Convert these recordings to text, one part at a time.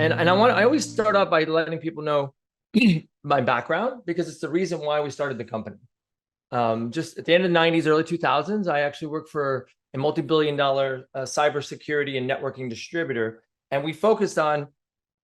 And I always start out by letting people know my background, because it's the reason why we started the company. Just at the end of the 90s, early 2000s, I actually worked for a multi-billion-dollar cybersecurity and networking distributor, and we focused on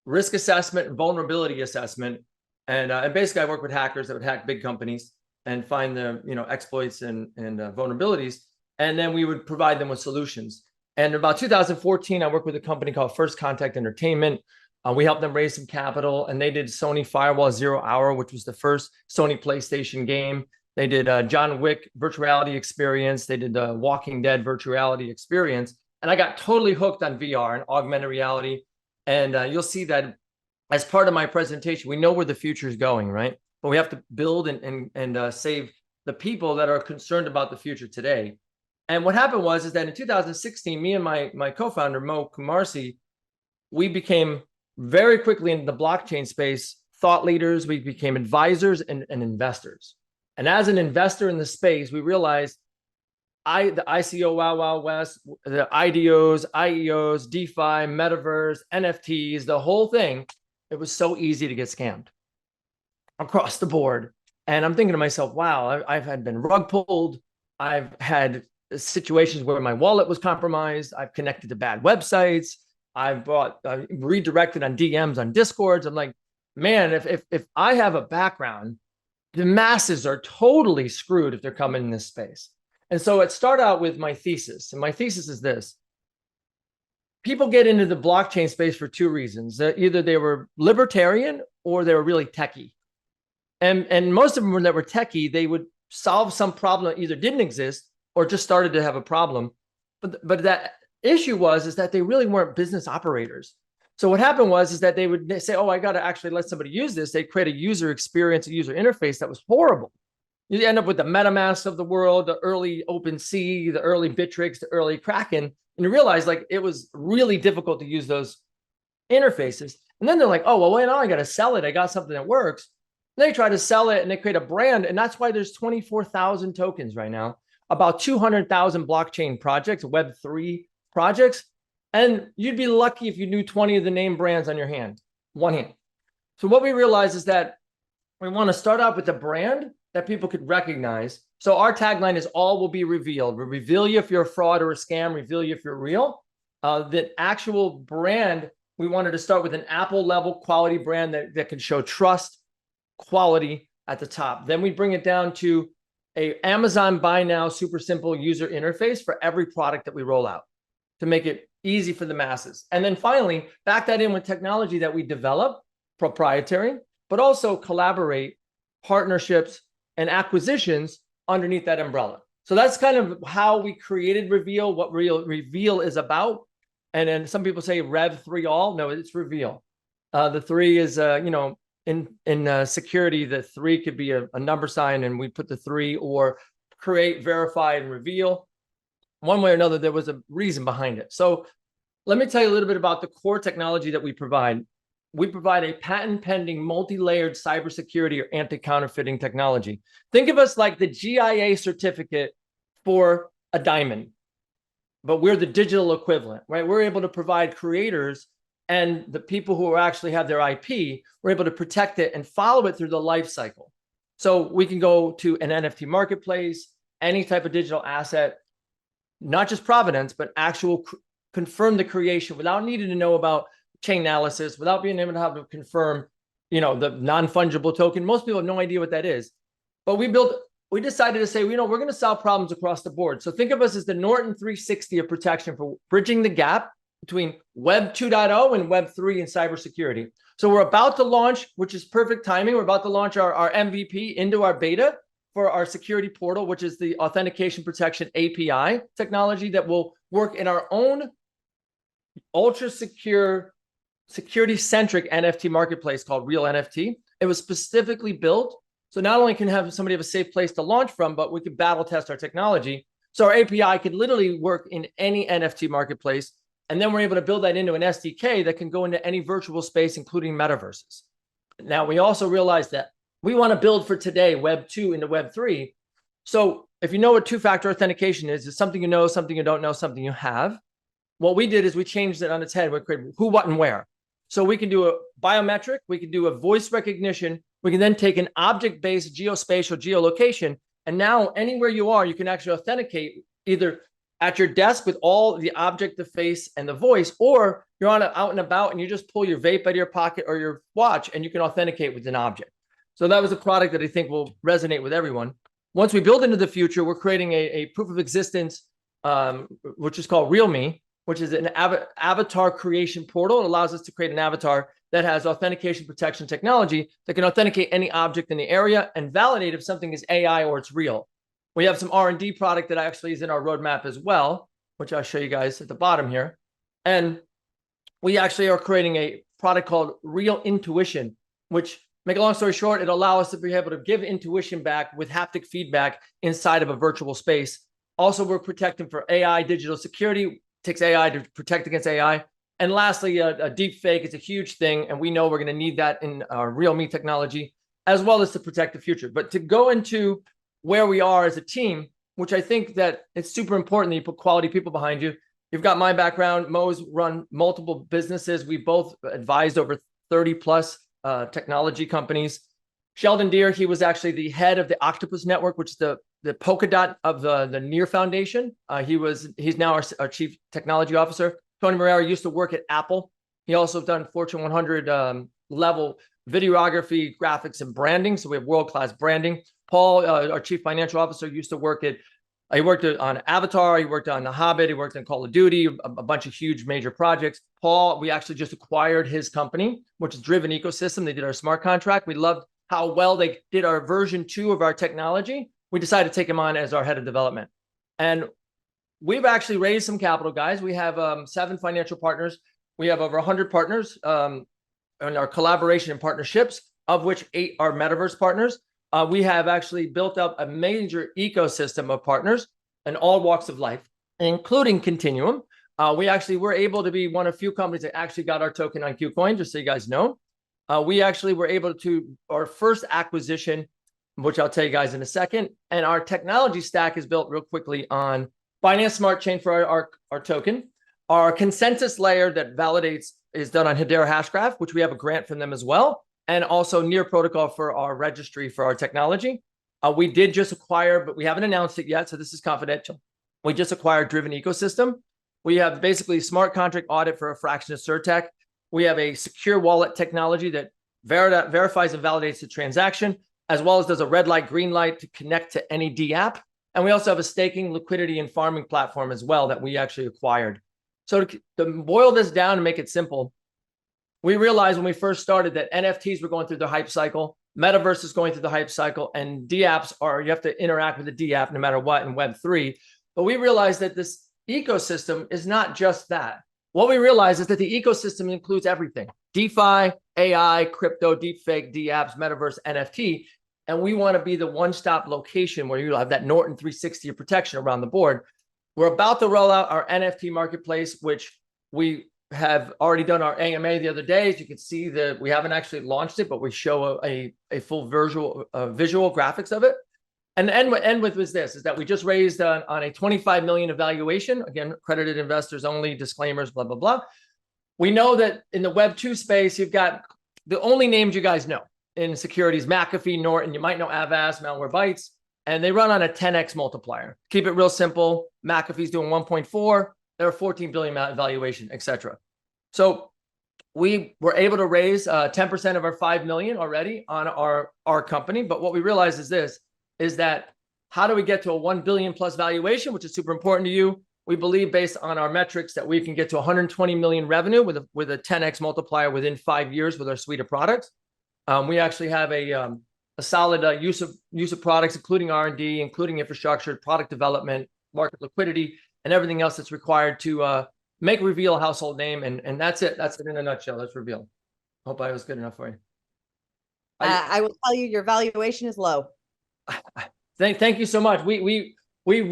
risk assessment and vulnerability assessment. And basically, I work with hackers that would hack big companies and find the exploits and vulnerabilities, and then we would provide them with solutions. And about 2014, I worked with a company called First Contact Entertainment. We helped them raise some capital, and they did Sony Firewall 0 Hour, which was the first Sony PlayStation game. They did John Wick virtual reality experience. They did the Walking Dead virtual reality experience. And I got totally hooked on VR and augmented reality. And you'll see that as part of my presentation. We know where the future is going, right? But we have to build and save the people that are concerned about the future today. And what happened is that in 2016, me and my co-founder, Mo Kumarsi, we became very quickly in the blockchain space thought leaders. We became advisors and investors. And as an investor in the space, we realized the ICO Wild Wild West, the IDOs, IEOs, DeFi, Metaverse, NFTs, the whole thing, it was so easy to get scammed across the board. And I'm thinking to myself, wow, I've been rug pulled. I've had situations where my wallet was compromised. I've connected to bad websites. I've redirected on DMs on Discords. I'm like, man, if I have a background, the masses are totally screwed if they're coming in this space. And so it started out with my thesis. And my thesis is this: people get into the blockchain space for two reasons. Either they were libertarian or they were really techie. And most of them that were techie, they would solve some problem that either didn't exist or just started to have a problem. But that issue is that they really weren't business operators. So what happened is that they would say, oh, I got to actually let somebody use this. They'd create a user experience, a user interface that was horrible. You end up with the MetaMask of the world, the early OpenSea, the early Bittrex, the early Kraken. And you realize like it was really difficult to use those interfaces. And then they're like, oh, well, wait, now I got to sell it. I got something that works. And they try to sell it and they create a brand. And that's why there's 24,000 tokens right now, about 200,000 blockchain projects, Web3 projects. And you'd be lucky if you knew 20 of the name brands on your hand, one hand. So what we realized is that we want to start out with a brand that people could recognize. So our tagline is all will be revealed. We'll reveal you if you're a fraud or a scam, reveal you if you're real. The actual brand, we wanted to start with an Apple level quality brand that can show trust, quality at the top. Then we bring it down to a Amazon buy now, super simple user interface for every product that we roll out to make it easy for the masses. And then finally, back that in with technology that we develop, proprietary, but also collaborate, partnerships, and acquisitions underneath that umbrella. So that's kind of how we created REV3AL, what REV3AL is about. And then some people say REV3AL. No, it's REV3AL. The three is, in security, the three could be a number sign, and we put the three, or create, verify, and reveal. One way or another, there was a reason behind it. So let me tell you a little bit about the core technology that we provide. We provide a patent-pending, multi-layered cybersecurity or anti-counterfeiting technology. Think of us like the GIA certificate for a diamond, but we're the digital equivalent, right? We're able to provide creators and the people who actually have their IP, we're able to protect it and follow it through the life cycle. So we can go to an NFT marketplace, any type of digital asset, not just provenance, but actual confirm the creation without needing to know about chain analysis, without being able to have to confirm, the non-fungible token. Most people have no idea what that is. But we decided to say, we're going to solve problems across the board. So think of us as the Norton 360 of protection for bridging the gap between Web 2.0 and Web 3 in cybersecurity. So we're about to launch, which is perfect timing. We're about to launch our MVP into our beta for our security portal, which is the authentication protection API technology that will work in our own ultra secure, security-centric NFT marketplace called Real NFT. It was specifically built so not only can somebody have a safe place to launch from, but we could battle test our technology. So our API could literally work in any NFT marketplace. And then we're able to build that into an SDK that can go into any virtual space, including metaverses. Now, we also realized that we want to build for today, Web 2 into Web 3. So if you know what two-factor authentication is, it's something you know, something you don't know, something you have. What we did is we changed it on its head. We created who, what, and where. So we can do a biometric, we can do a voice recognition, we can then take an object-based geospatial geolocation, and now anywhere you are, you can actually authenticate either at your desk with all the object, the face, and the voice, or you're out and about and you just pull your vape out of your pocket or your watch and you can authenticate with an object. So that was a product that I think will resonate with everyone. Once we build into the future, we're creating a proof of existence, which is called REAL3AL, which is an avatar creation portal. It allows us to create an avatar that has authentication protection technology that can authenticate any object in the area and validate if something is AI or it's real. We have some R&D product that actually is in our roadmap as well, which I'll show you guys at the bottom here. And we actually are creating a product called Real Intuition, which, make a long story short, it allows us to be able to give intuition back with haptic feedback inside of a virtual space. Also, we're protecting for AI digital security, takes AI to protect against AI. And lastly, a deep fake is a huge thing, and we know we're going to need that in our REAL3AL technology, as well as to protect the future. But to go into where we are as a team, which I think that it's super important that you put quality people behind you. You've got my background. Mo's run multiple businesses. We both advised over 30 plus technology companies. Sheldon Deere, he was actually the head of the Octopus Network, which is the polka dot of the Near Foundation. He's now our chief technology officer. Tony Moreira used to work at Apple. He also done Fortune 100 level videography, graphics, and branding. So we have world-class branding. Paul, our chief financial officer, used to work at, he worked on Avatar, he worked on The Hobbit, he worked on Call of Duty, a bunch of huge major projects. Paul, we actually just acquired his company, which is Driven Ecosystem. They did our smart contract. We loved how well they did our version 2 of our technology. We decided to take him on as our head of development. And we've actually raised some capital, guys. We have 7 financial partners. We have over 100 partners in our collaboration and partnerships, of which 8 are metaverse partners. We have actually built up a major ecosystem of partners in all walks of life, including Continuum. We actually were able to be one of few companies that actually got our token on KuCoin, just so you guys know. We actually were able to, our first acquisition, which I'll tell you guys in a second, and our technology stack is built real quickly on Binance Smart Chain for our token. Our consensus layer that validates is done on Hedera Hashgraph, which we have a grant from them as well. And also Near Protocol for our registry for our technology. We did just acquire, but we haven't announced it yet, so this is confidential. We just acquired Driven Ecosystem. We have basically smart contract audit for a fraction of Certec. We have a secure wallet technology that verifies and validates the transaction, as well as does a red light, green light to connect to any DApp. And we also have a staking, liquidity, and farming platform as well that we actually acquired. So to boil this down and make it simple, we realized when we first started that NFTs were going through the hype cycle, Metaverse is going through the hype cycle, and DApps are, you have to interact with the DApp no matter what in Web3. But we realized that this ecosystem is not just that. What we realized is that the ecosystem includes everything: DeFi, AI, crypto, deepfake, DApps, Metaverse, NFT. And we want to be the one-stop location where you have that Norton 360 of protection around the board. We're about to roll out our NFT marketplace, which we have already done our AMA the other day. As you can see, that we haven't actually launched it, but we show a full visual graphics of it. And the end with is this, is that we just raised on a 25 million evaluation. Again, accredited investors only, disclaimers, blah, blah, blah. We know that in the Web2 space, you've got the only names you guys know in securities: McAfee, Norton, you might know Avast, Malwarebytes, and they run on a 10x multiplier. Keep it real simple. McAfee's doing 1.4. They're 14 billion valuation, et cetera. So we were able to raise 10% of our 5 million already on our company. But what we realized is this, is that how do we get to a 1 billion plus valuation, which is super important to you? We believe, based on our metrics, that we can get to 120 million revenue with a 10x multiplier within 5 years with our suite of products. We actually have a solid use of products, including R&D, including infrastructure, product development, market liquidity, and everything else that's required to make REVEAL a household name. And that's it. That's it in a nutshell. That's REVEAL. Hope I was good enough for you. I will tell you, your valuation is low. Thank you so much. We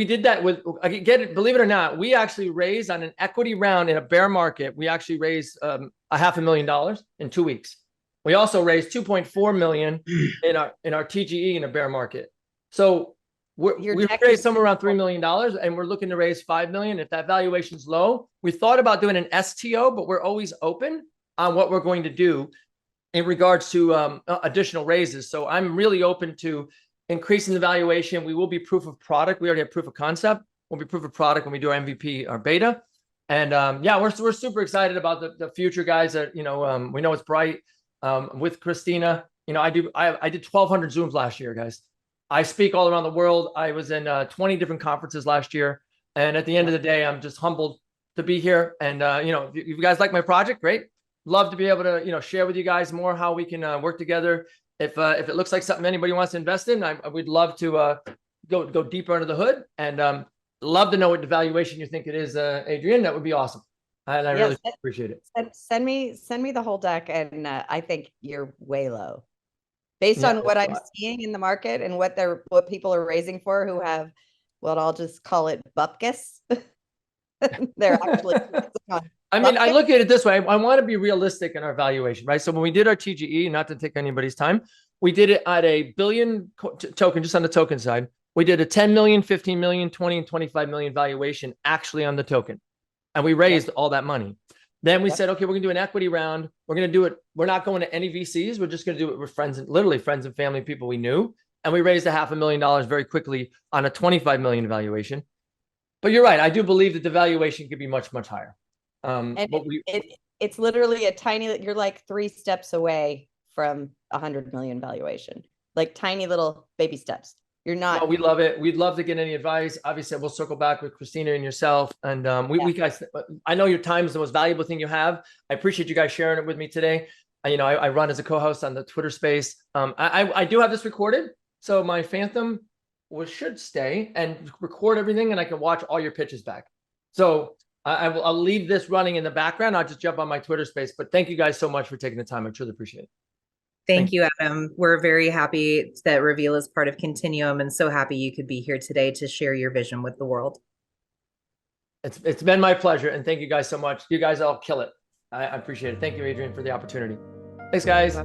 did that with, believe it or not, we actually raised on an equity round in a bear market. We actually raised $500,000 in 2 weeks. We also raised 2.4 million in our TGE in a bear market. So we raised somewhere around $3 million, and we're looking to raise 5 million. If that valuation is low, we thought about doing an STO, but we're always open on what we're going to do in regards to additional raises. So I'm really open to increasing the valuation. We will be proof of product. We already have proof of concept. We'll be proof of product when we do our MVP, our beta. And yeah, we're super excited about the future, guys. That we know it's bright. With Christina, I did 1,200 Zooms last year, guys. I speak all around the world. I was in 20 different conferences last year. And at the end of the day, I'm just humbled to be here. And if you guys like my project, great. Love to be able to share with you guys more how we can work together. If it looks like something anybody wants to invest in, I would love to go deeper under the hood, and love to know what the valuation you think it is, Adrian. That would be awesome, and I really appreciate it. Send me the whole deck, and I think you're way low, based on what I'm seeing in the market and what people are raising for, who have what I'll just call it bupkis. They're actually. I mean, I look at it this way. I want to be realistic in our valuation, right? So when we did our TGE, not to take anybody's time, we did it at a billion token, just on the token side. We did a 10 million, 15 million, 20 and 25 million valuation actually on the token. And we raised all that money. Then we said, okay, we're gonna do an equity round. We're gonna do it. We're not going to any VCs. We're just gonna do it with literally friends and family, people we knew. And we raised $500,000 very quickly on a 25 million valuation. But you're right. I do believe that the valuation could be much, much higher. It's literally a tiny, you're like 3 steps away from 100 million valuation, like tiny little baby steps. You're not. No, we love it. We'd love to get any advice. Obviously, we'll circle back with Christina and yourself. And we guys, I know your time is the most valuable thing you have. I appreciate you guys sharing it with me today. I run as a co-host on the Twitter space. I do have this recorded, so my Phantom should stay and record everything, and I can watch all your pitches back. So I'll leave this running in the background. I'll just jump on my Twitter space. But thank you guys so much for taking the time. I truly appreciate it. Thank you, Adam. We're very happy that REV3AL is part of Continuum, and so happy you could be here today to share your vision with the world. It's been my pleasure, and thank you guys so much. You guys all kill it. I appreciate it. Thank you, Adrian, for the opportunity. Thanks, guys.